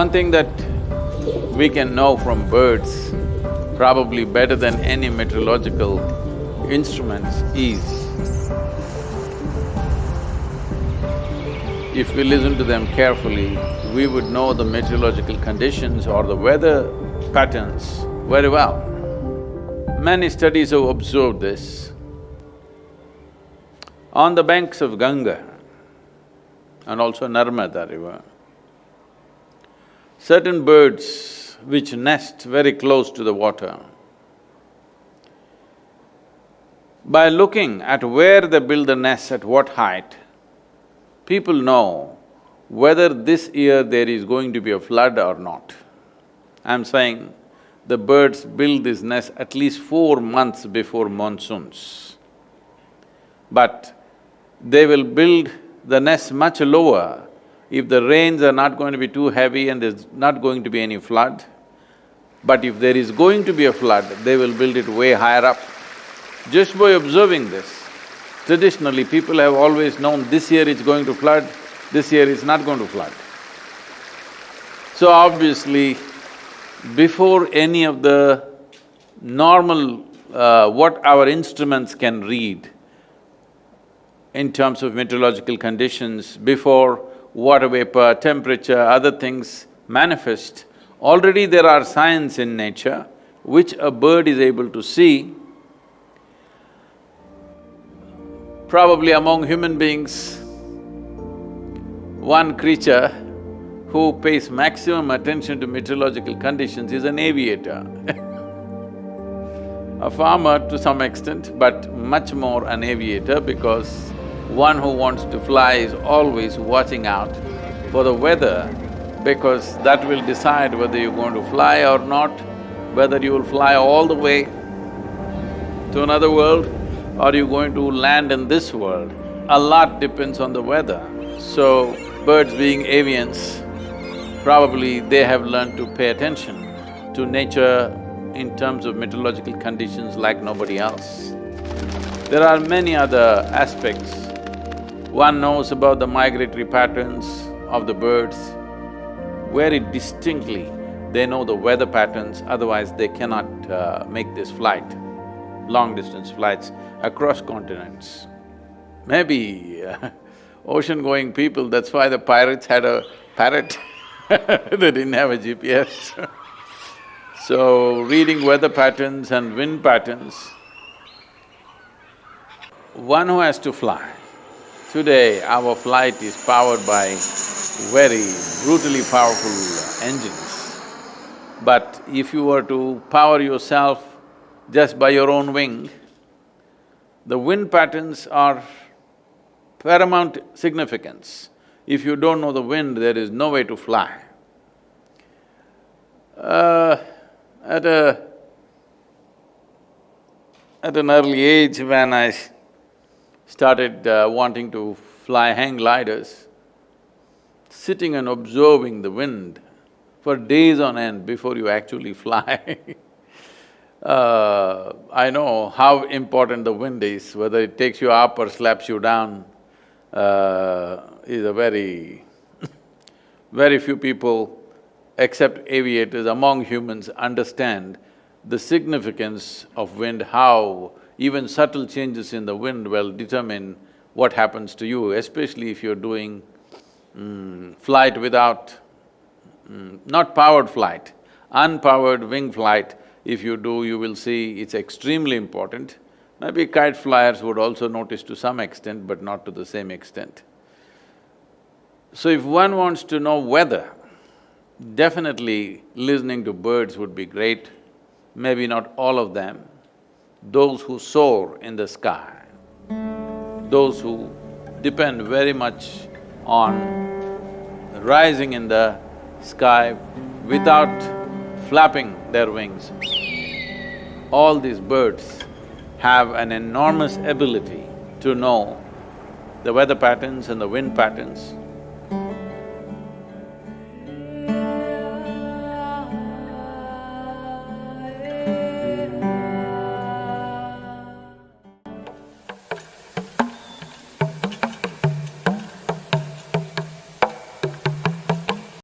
One thing that we can know from birds, probably better than any meteorological instruments, is if we listen to them carefully, we would know the meteorological conditions or the weather patterns very well. Many studies have observed this. On the banks of Ganga and also Narmada river, certain birds which nest very close to the water, by looking at where they build the nest, at what height, people know whether this year there is going to be a flood or not. I'm saying the birds build this nest at least 4 months before monsoons. But they will build the nest much lower if the rains are not going to be too heavy and there's not going to be any flood. But if there is going to be a flood, they will build it way higher up. Just by observing this, traditionally people have always known this year it's going to flood, this year it's not going to flood. So obviously, before any of the normal what our instruments can read in terms of meteorological conditions, before water vapor, temperature, other things manifest, already there are signs in nature which a bird is able to see. Probably among human beings, one creature who pays maximum attention to meteorological conditions is an aviator. A farmer to some extent, but much more an aviator, because one who wants to fly is always watching out for the weather, because that will decide whether you're going to fly or not, whether you will fly all the way to another world or you're going to land in this world. A lot depends on the weather. So, birds being avians, probably they have learned to pay attention to nature in terms of meteorological conditions like nobody else. There are many other aspects. One knows about the migratory patterns of the birds. Very distinctly, they know the weather patterns, otherwise they cannot make this flight, long-distance flights across continents. Maybe ocean-going people, that's why the pirates had a parrot they didn't have a GPS. So, reading weather patterns and wind patterns, one who has to fly. Today, our flight is powered by very brutally powerful engines. But if you were to power yourself just by your own wing, the wind patterns are paramount significance. If you don't know the wind, there is no way to fly. At an early age, when I started wanting to fly hang gliders, sitting and observing the wind for days on end before you actually fly I know how important the wind is, whether it takes you up or slaps you down is a very few people, except aviators, among humans understand the significance of wind, how even subtle changes in the wind will determine what happens to you, especially if you're doing flight without… not powered flight, unpowered wing flight. If you do, you will see it's extremely important. Maybe kite flyers would also notice to some extent, but not to the same extent. So if one wants to know weather, definitely listening to birds would be great. Maybe not all of them. Those who soar in the sky, those who depend very much on rising in the sky without flapping their wings. All these birds have an enormous ability to know the weather patterns and the wind patterns,